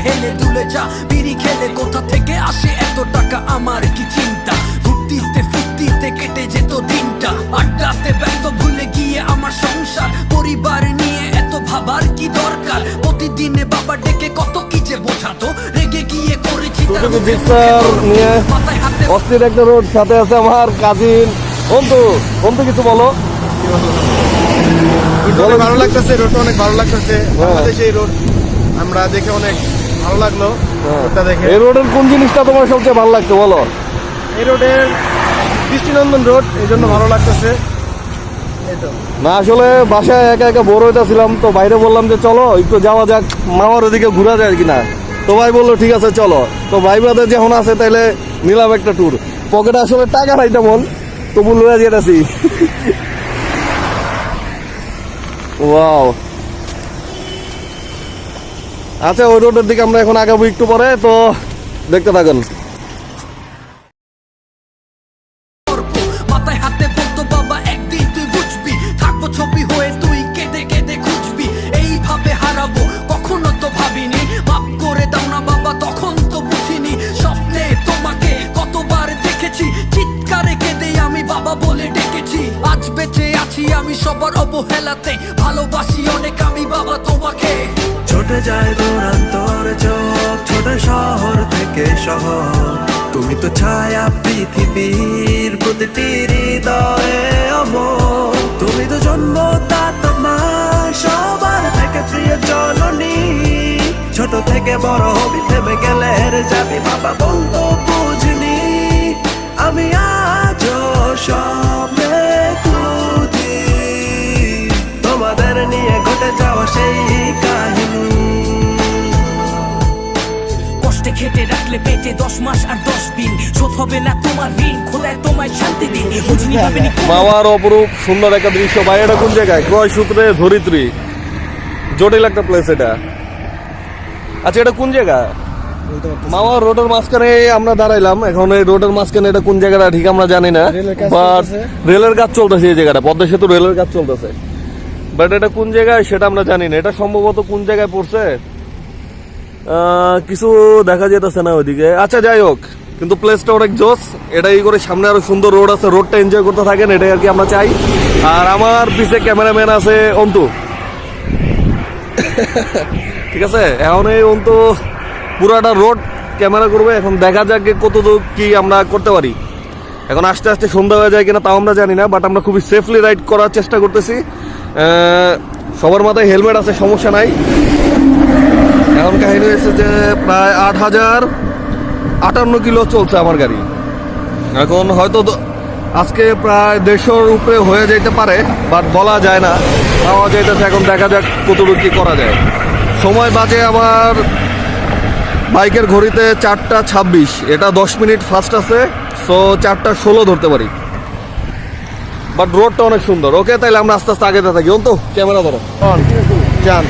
হেলে দুলে যা বিড়ি খেলে কোথা থেকে আসে এত টাকা আমার কি চিন্তা ফুর্তিতে ফুর্তিতে কেটে যেত দিনটা আড্ডাতে ব্যস্ত ভুলে গিয়ে আমার সংসার পরিবার নিয়ে এত ভাবার কি দরকার প্রতিদিনে বাবা ডেকে কত কি যে বোঝাতো রেগে গিয়ে করেছি অস্থির একটা রোড সাথে আছে আমার কাজিন বন্ধু বন্ধু কিছু বলো ভালো লাগতেছে রোডটা অনেক ভালো লাগতেছে বাংলাদেশে এই রোড আমরা দেখে অনেক ভালো লাগলো রোডটা দেখে এই রোডের কোন জিনিসটা তোমার সবচেয়ে ভালো লাগছে বলো এই রোডের দৃষ্টিনন্দন রোড এই জন্য ভালো লাগতেছে না আসলে বাসায় একা একা বোর হইতেছিলাম তো বাইরে বললাম যে চলো একটু যাওয়া যাক মামার ওদিকে ঘোরা যায় কিনা তো ভাই বললো ঠিক আছে চলো তো ভাই বাদে যখন আছে তাইলে নিলাম একটা ট্যুর পকেটে আসলে টাকা নাই তেমন তবু লয়ে যেতেছি ওয়াও আচ্ছা ওই রোডের দিকে আমরা এখন আগাবো একটু পরে তো দেখতে থাকেন মাথায় হাতে বলতো বাবা একদিন তুই বুঝবি থাকবো ছবি হয়ে তুই কেঁদে কেঁদে খুঁজবি এইভাবে হারাবো কখনো তো ভাবিনি মাপ করে দাও না বাবা তখন তো বুঝিনি স্বপ্নে তোমাকে কতবার দেখেছি চিৎকারে কেঁদে আমি বাবা বলে ডেকেছি আজ বেঁচে আছি আমি সবার অবহেলাতে ভালোবাসি অনেক আমি বাবা তোমাকে ছোটে যায় দূরান্তর চোখ ছোট শহর থেকে শহর তুমি তো ছায়া পৃথিবীর প্রতিটি হৃদয়ে অমর তুমি তো জন্মদাতা মা সবার থেকে প্রিয় জননী ছোট থেকে বড় হবি থেমে গেলে হেরে যাবি বাবা বলতো বুঝিনি আমি আজও স্বপ্নে খুঁজি তোমাদের নিয়ে ঘটে যাওয়া সেই কাহিনী কষ্টে খেটে রাখলে পেটে 10 মাস আর 10 দিন শোধ হবে না তোমার ঋণ খোলায় তোমায় শান্তি দিন বুঝনি ভাবেনি মামার অপরূপ সুন্দর একটা দৃশ্য ভাই এটা কোন জায়গায় ক্রয় সূত্রে ধরিত্রী জটিল একটা প্লেস এটা আচ্ছা এটা কোন জায়গা মামা রোডের মাঝখানে আমরা দাঁড়াইলাম এখন এই রোডের মাঝখানে এটা কোন জায়গাটা ঠিক আমরা জানি না বাট রেলের কাজ চলতেছে এই জায়গাটা পদ্মা সেতু রেলের কাজ চলতেছে বাট এটা কোন জায়গায় সেটা আমরা জানি না এটা সম্ভবত কোন জায়গায় পড়ছে কিছু দেখা যেতেছে না ওইদিকে আচ্ছা যাই হোক কিন্তু প্লেসটা অনেক জোস এটাই করে সামনে আরো সুন্দর রোড আছে রোডটা এনজয় করতে থাকেন এটাই আর কি আমরা চাই আর আমার পিছে ক্যামেরাম্যান আছে অন্তু ঠিক আছে এখন এই অন্তু পুরাটা রোড ক্যামেরা করবে এখন দেখা যাক কতদূর কি আমরা করতে পারি এখন আস্তে আস্তে সন্ধ্যা হয়ে যায় কিনা তাও আমরা জানি না বাট আমরা খুবই সেফলি রাইড করার চেষ্টা করতেছি সবার মাথায় হেলমেট আছে সমস্যা নাই এখন কাহিনী হয়েছে যে প্রায় 8058 কিলো চলছে আমার গাড়ি এখন হয়তো আজকে প্রায় 150 উপরে হয়ে যেতে পারে বাট বলা যায় না পাওয়া যাইতেছে এখন দেখা যাক কতটুকু কি করা যায় সময় বাজে আমার বাইকের ঘড়িতে 4:26 এটা 10 মিনিট ফাস্ট আছে সো 4:16 ধরতে পারি বাট রোডটা অনেক সুন্দর ওকে তাইলে আমরা আস্তে আস্তে আগে থাকি তো ক্যামেরা ধরো যান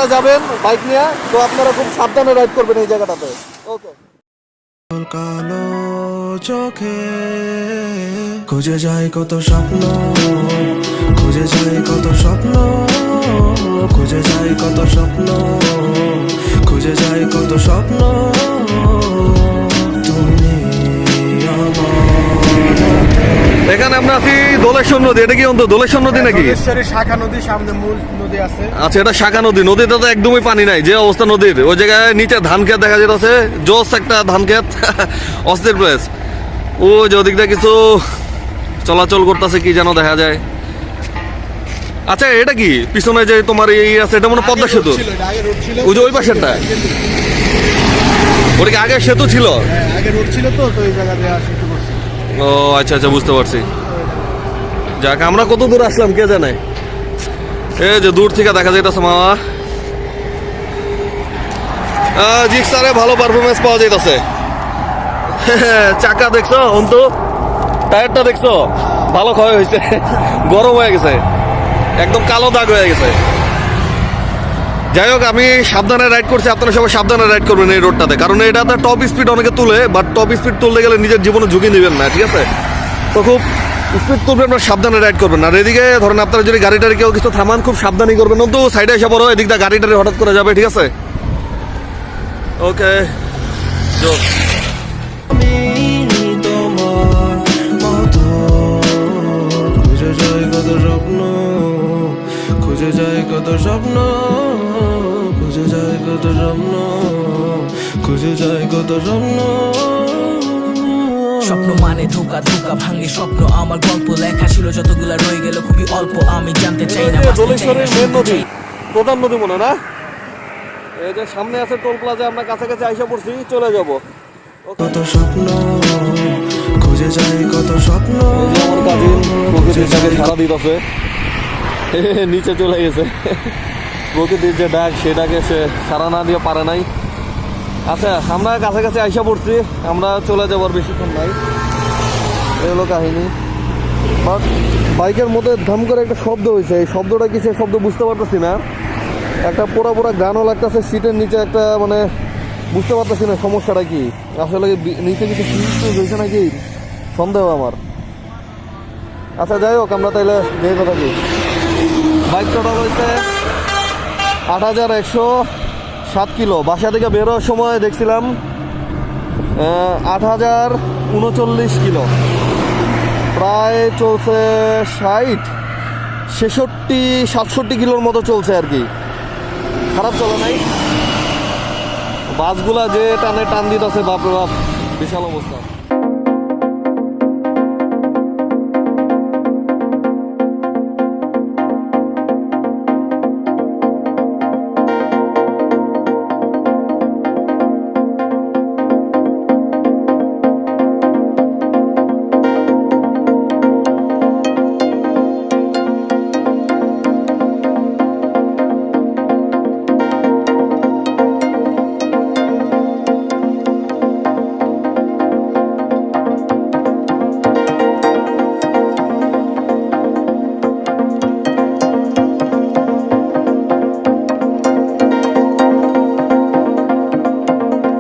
যারা যাবেন বাইক নিয়ে, তো আপনারা খুব সাবধানে রাইড করবেন এই জায়গাটাতে। ওকে। কালো চোখে খুঁজে যায় কত স্বপ্ন, খুঁজে যায় কত স্বপ্ন, খুঁজে যায় কত স্বপ্ন, খুঁজে যায় কত স্বপ্ন, তুমি এখানে আমরা আছি দোলেশ্বর নদী। এটা কি অন্ত দোলেশ্বর নদী নাকি? দোলেশ্বরী শাখা নদী, সামনে মূল নদী আছে। আচ্ছা, এটা শাখা নদী। নদীতে তো একদমই পানি নাই, যে অবস্থা নদীর। ওই জায়গায় নিচে ধান ক্ষেত দেখা যেতেছে, জোস একটা ধান ক্ষেত, অস্থির প্লেস। ও যে ওদিকটা কিছু চলাচল করতেছে, কি যেন দেখা যায়। আচ্ছা, এটা কি পিছনে যে তোমার এই আছে, এটা মনে হয় পদ্মা সেতু। আগে রোড ছিল, ওই যে ওই পাশেরটা, ওটা কি আগে সেতু ছিল? হ্যাঁ, আগে রোড ছিল, তো এই জায়গা দিয়ে সেতু করছে। ও আচ্ছা আচ্ছা, বুঝতে পারছি। যাক, আমরা কত দূর আসলাম কে জানে। এই যে দূর থেকে দেখা যাইতেছে মামা, জিক্সারে ভালো পারফরমেন্স পাওয়া যাইতেছে। চাকা দেখছো অন্তু, টায়ারটা দেখছো, ভালো ক্ষয় হয়েছে, গরম হয়ে গেছে, একদম কালো দাগ হয়ে গেছে। যাই হোক, আমি সাবধানে রাইড করছি, আপনারা সবাই সাবধানে রাইড করবেন এই রোডটাতে, কারণ এটাতে টপ স্পিড অনেকে তুলে, বাট টপ স্পিড তুলতে গেলে নিজের জীবনে ঝুঁকি নেবেন না, ঠিক আছে? তো খুব স্পিড তুলবেন না, সাবধানে রাইড করবেন। আর এদিকে ধরেন আপনারা যদি গাড়িটারে কেউ কিছু থামান, খুব সাবধানই করবেন। কিন্তু সাইডে এসে পড়ো, এদিকটা গাড়িটারে হঠাৎ করে যাবে, ঠিক আছে? ওকে, আমি তোমার মতো খুঁজে যায় কত স্বপ্ন, খুঁজে যায় কত স্বপ্ন, খুঁজে যায় কত স্বপ্ন, খুঁজে যায় কত স্বপ্ন। স্বপ্ন মানে ধোকা, ধোকা ভাঙে স্বপ্ন। আমার গল্প লেখা ছিল যতগুলা রয়ে গেল খুবই অল্প। আমি জানতে চাই না, বাঁচতে চাই না, দোলেশ্বরের মেন শুনতে নদী, চাই। প্রধান নদী মনে হয় না? এই যে সামনে আছে টোল প্লাজা, আমরা কাছাকাছি আইসা পড়ছি, চলে যাবো। কত স্বপ্ন, খুঁজে যায় কত স্বপ্ন, আমার কাজিন প্রকৃতির ডাকে সারা দিতেছে, নিচে চলে গেছে। প্রকৃতির যে ডাক, সে ডাকে সে সারা না দিয়ে পারে নাই। আচ্ছা, আমরা কাছাকাছি আইসা পড়ছি, আমরা চলে যাবার বেশিক্ষণ নাই। এই হলো কাহিনী। বাট বাইকের মধ্যে ধাম করে একটা শব্দ হয়েছে, এই শব্দটা কি, সে শব্দ বুঝতে পারতেছি না। একটা পোড়া পোড়া গানও লাগতেছে সিটের নিচে, একটা মানে বুঝতে পারতেছি না সমস্যাটা কি। আসলে নিচে কিছু ফিউজ হয়েছে নাকি সন্দেহ আমার। আচ্ছা, যাই হোক, আমরা তাইলে দেখে থাকি। বাইক টোটাল হয়েছে 8107 কিলো। বাসা থেকে বেরোর সময় দেখছিলাম 8039 কিলো। প্রায় চলছে 60, 66, 67 কিলোর মতো চলছে আর কি। খারাপ চলে নাই। বাসগুলা যে টানে টান দিতেছে, বাপরে বাপ, বিশাল অবস্থা।